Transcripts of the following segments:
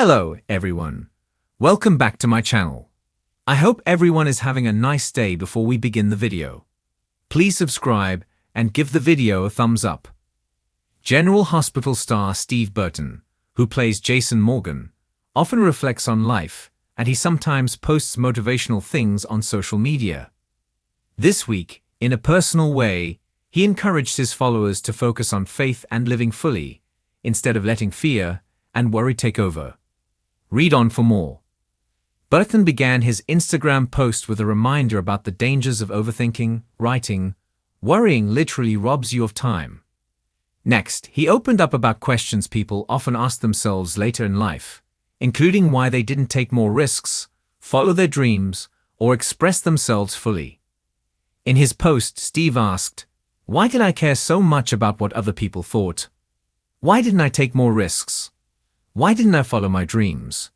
Hello, everyone. Welcome back to my channel. I hope everyone is having a nice day before we begin the video. Please subscribe and give the video a thumbs up. General Hospital star Steve Burton, who plays Jason Morgan, often reflects on life, and he sometimes posts motivational things on social media. This week, in a personal way, he encouraged his followers to focus on faith and living fully, instead of letting fear and worry take over. Read on for more. Burton began his Instagram post with a reminder about the dangers of overthinking, writing. Worrying literally robs you of time. Next, he opened up about questions people often ask themselves later in life, including why they didn't take more risks, follow their dreams, or express themselves fully. In his post, Steve asked, "Why did I care so much about what other people thought? Why didn't I take more risks? Why didn't I follow my dreams?"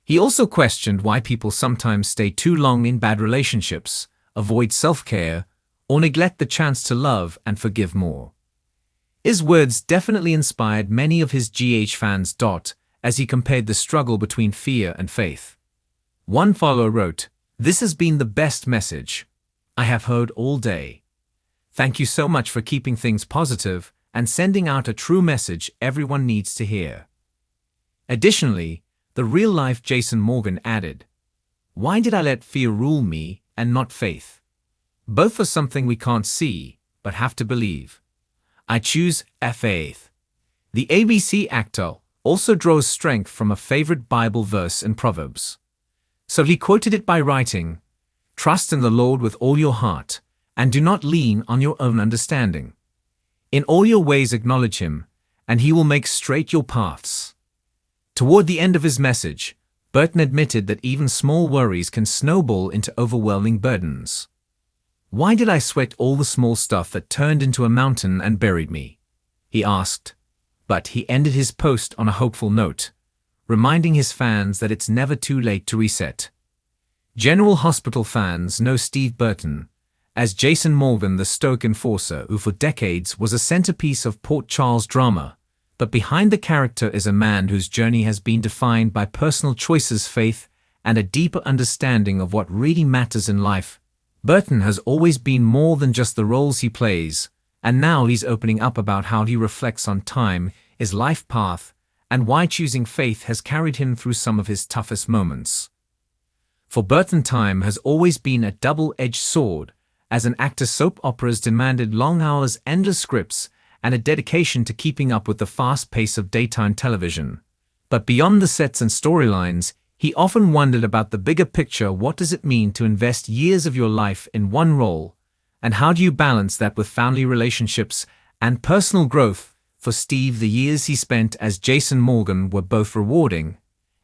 He also questioned why people sometimes stay too long in bad relationships, avoid self-care, or neglect the chance to love and forgive more. His words definitely inspired many of his GH fans. As he compared the struggle between fear and faith. One follower wrote, "This has been the best message I have heard all day. Thank you so much for keeping things positive and sending out a true message everyone needs to hear." Additionally, the real-life Jason Morgan added, "Why did I let fear rule me and not faith? Both are something we can't see, but have to believe. I choose faith." The ABC actor also draws strength from a favorite Bible verse in Proverbs. So he quoted it by writing, "Trust in the Lord with all your heart, and do not lean on your own understanding. In all your ways acknowledge him, and he will make straight your paths." Toward the end of his message, Burton admitted that even small worries can snowball into overwhelming burdens. "Why did I sweat all the small stuff that turned into a mountain and buried me?" he asked. But he ended his post on a hopeful note, reminding his fans that it's never too late to reset. General Hospital fans know Steve Burton as Jason Morgan, the stoic enforcer who for decades was a centerpiece of Port Charles drama. But behind the character is a man whose journey has been defined by personal choices, faith, and a deeper understanding of what really matters in life. Burton has always been more than just the roles he plays, and now he's opening up about how he reflects on time, his life path, and why choosing faith has carried him through some of his toughest moments. For Burton, time has always been a double-edged sword. As an actor, soap operas demanded long hours, endless scripts, and a dedication to keeping up with the fast pace of daytime television. But beyond the sets and storylines, he often wondered about the bigger picture. What does it mean to invest years of your life in one role? And how do you balance that with family relationships and personal growth? For Steve, the years he spent as Jason Morgan were both rewarding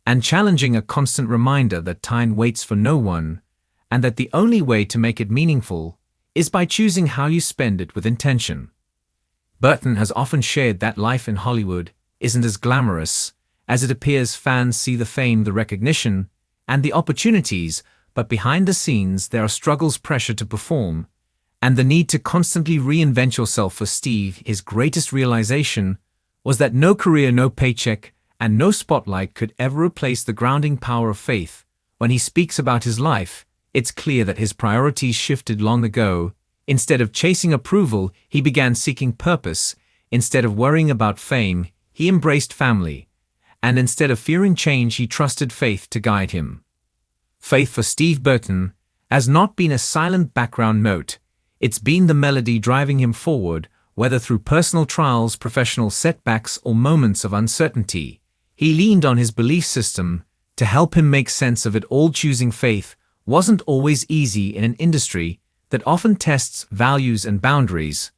and challenging, a constant reminder that time waits for no one, and that the only way to make it meaningful is by choosing how you spend it with intention. Burton has often shared that life in Hollywood isn't as glamorous as it appears. Fans see the fame, the recognition, and the opportunities, but behind the scenes there are struggles, pressure to perform, and the need to constantly reinvent yourself. For Steve, his greatest realization was that no career, no paycheck, and no spotlight could ever replace the grounding power of faith. When he speaks about his life, it's clear that his priorities shifted long ago. Instead of chasing approval, he began seeking purpose. Instead of worrying about fame, he embraced family. And instead of fearing change, he trusted faith to guide him. Faith for Steve Burton has not been a silent background note. It's been the melody driving him forward, whether through personal trials, professional setbacks, or moments of uncertainty. He leaned on his belief system to help him make sense of it all. Choosing faith wasn't always easy in an industry that often tests values and boundaries,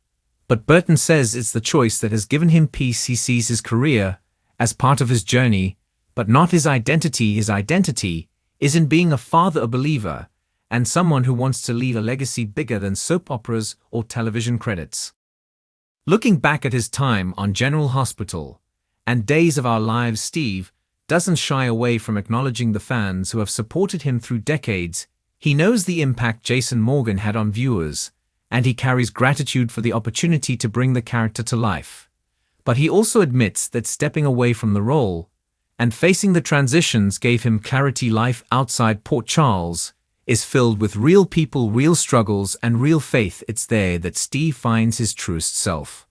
but Burton says it's the choice that has given him peace. He sees his career as part of his journey, but not his identity. His identity is in being a father, a believer, and someone who wants to leave a legacy bigger than soap operas or television credits. Looking back at his time on General Hospital and Days of Our Lives, Steve doesn't shy away from acknowledging the fans who have supported him through decades. He knows the impact Jason Morgan had on viewers, and he carries gratitude for the opportunity to bring the character to life. But he also admits that stepping away from the role and facing the transitions gave him clarity. Life outside Port Charles is filled with real people, real struggles, and real faith. It's there that Steve finds his truest self.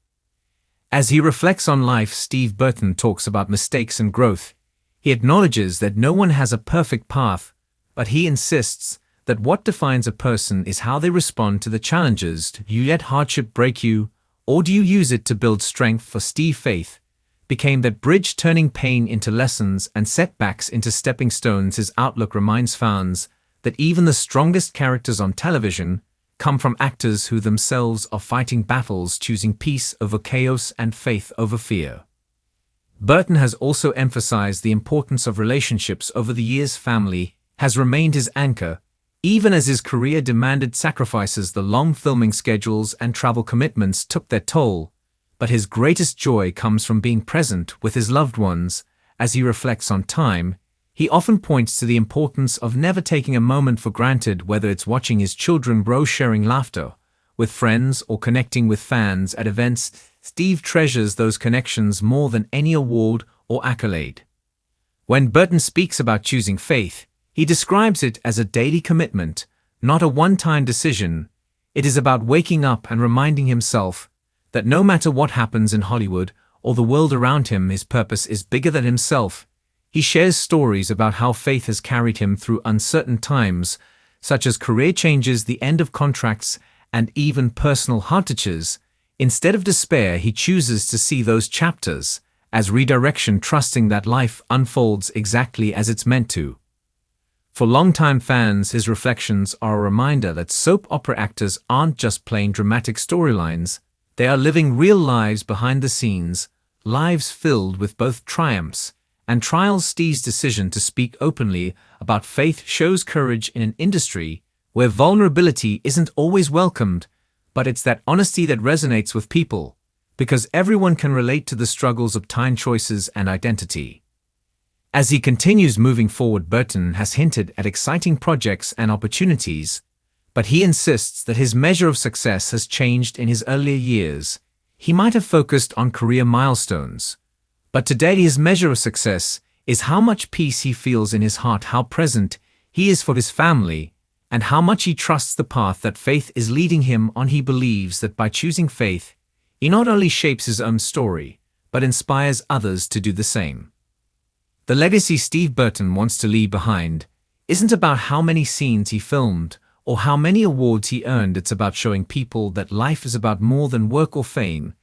As he reflects on life, Steve Burton talks about mistakes and growth. He acknowledges that no one has a perfect path, but he insists that what defines a person is how they respond to the challenges. Do you let hardship break you, or do you use it to build strength? For Steve, faith became that bridge, turning pain into lessons and setbacks into stepping stones. His outlook reminds fans that even the strongest characters on television come from actors who themselves are fighting battles, choosing peace over chaos and faith over fear. Burton has also emphasized the importance of relationships over the years. Family has remained his anchor, even as his career demanded sacrifices. The long filming schedules and travel commitments took their toll, but his greatest joy comes from being present with his loved ones. As he reflects on time, he often points to the importance of never taking a moment for granted, whether it's watching his children grow, sharing laughter with friends, or connecting with fans at events. Steve treasures those connections more than any award or accolade. When Burton speaks about choosing faith, he describes it as a daily commitment, not a one-time decision. It is about waking up and reminding himself that no matter what happens in Hollywood or the world around him, his purpose is bigger than himself. He shares stories about how faith has carried him through uncertain times, such as career changes, the end of contracts, and even personal hardships. Instead of despair, he chooses to see those chapters as redirection, trusting that life unfolds exactly as it's meant to. For longtime fans, his reflections are a reminder that soap opera actors aren't just playing dramatic storylines. They are living real lives behind the scenes, lives filled with both triumphs and trials. Steve's decision to speak openly about faith shows courage in an industry where vulnerability isn't always welcomed, but it's that honesty that resonates with people, because everyone can relate to the struggles of time, choices, and identity. As he continues moving forward, Burton has hinted at exciting projects and opportunities, but he insists that his measure of success has changed in his earlier years. He might have focused on career milestones, but today his measure of success is how much peace he feels in his heart, how present he is for his family, and how much he trusts the path that faith is leading him on. He believes that by choosing faith, he not only shapes his own story, but inspires others to do the same. The legacy Steve Burton wants to leave behind isn't about how many scenes he filmed or how many awards he earned. It's about showing people that life is about more than work or fame.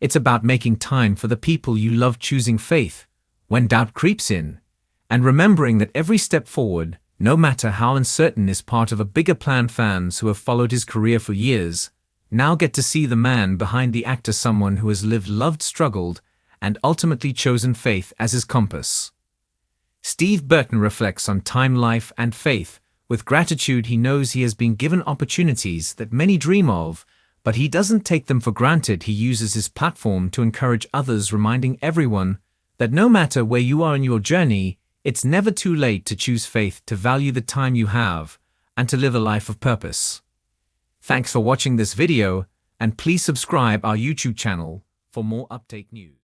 It's about making time for the people you love, choosing faith when doubt creeps in, and remembering that every step forward, no matter how uncertain, is part of a bigger plan. Fans who have followed his career for years now get to see the man behind the actor, someone who has lived, loved, struggled, and ultimately chosen faith as his compass. Steve Burton reflects on time, life, and faith. With gratitude, he knows he has been given opportunities that many dream of, but he doesn't take them for granted. He uses his platform to encourage others, reminding everyone that no matter where you are in your journey, it's never too late to choose faith, to value the time you have, and to live a life of purpose. Thanks for watching this video, and please subscribe our YouTube channel for more update news.